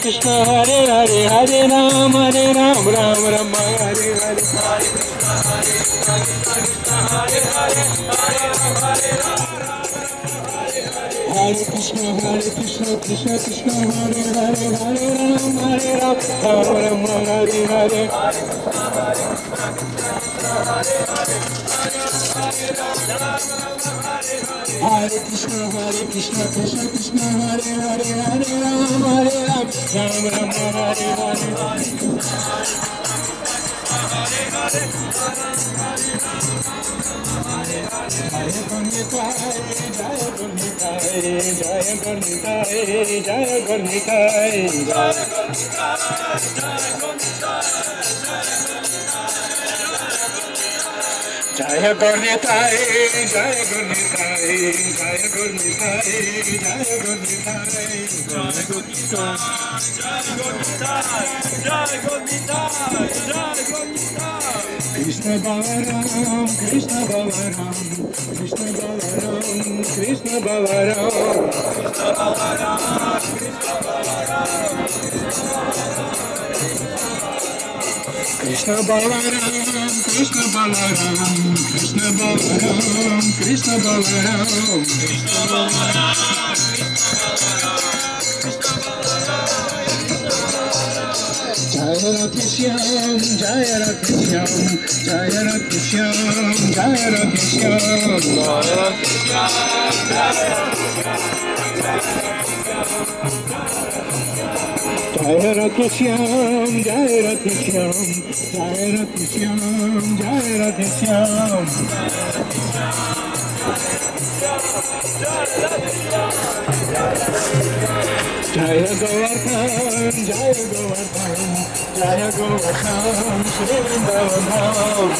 Krishna Hare Hare Hare Ram Ram Rama Hare Hare Hare Krishna Krishna Krishna Hare Hare Hare Ram Ram Rama Hare Hare Hare Krishna Krishna Krishna Hare Hare Hare Ram Ram Rama Hare Hare Jaya Gurnitai, Jaya Gurnitai, Jaya Gurnitai, Jaya Gurnitai, Jaya Jaya Gurnitai, Jaya Gurnitai, Jaya Gurnitai, Jaya Gurnitai, Jaya Gurnitai, Jaya Gurnitai, Krishna Balaram, Krishna Balaram, Krishna Balaram, Krishna Balaram, Krishna Balaram, Krishna Balaram, Krishna Balaram, Krishna Balaram, Krishna Balaram, Jaya Radhe Shyam, Jaya Radhe Shyam, Jaya Radhe Shyam, Jaya Radhe Shyam, Jaya Radhe Shyam, Jaya Radhe Shyam, Jaya Radhe Shyam, Jaya Radhe Shyam. Jaya Govardhan, Jaya Govardhan, Jaya Govardhan, Shri Vrindavan.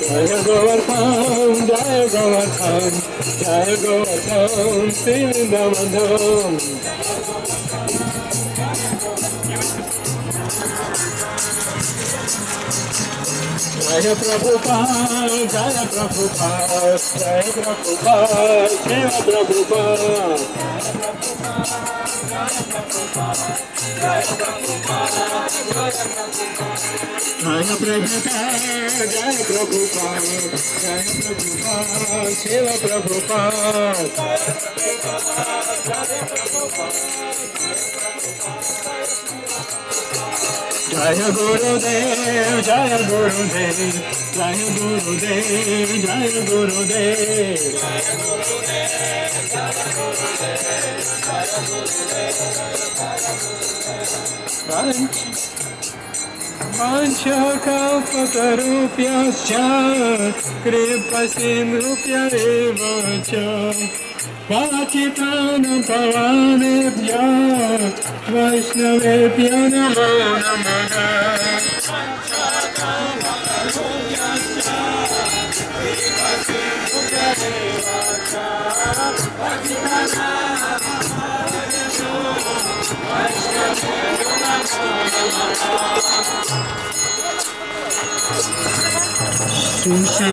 Jaya Govardhan, Jaya Govardhan, Jaya Govardhan, Shri Vrindavan. Jaya Prabhupada, Jaya Prabhupada, Jaya Prabhupada, Shiva Prabhupada. Jaya Prabhupada, Jaya Prabhupada, Jaya Prabhupada, Shiva Prabhupada. Jaya Gurudev, Jaya Gurudev, Jaya Gurudev, Jaya Gurudev. Vancha kalpatarupyascha, kripasindrupya eva cha. Patitanam pavanebhya, Vaishnavebhya namo namaha. Vaishnavebhya namo namaha.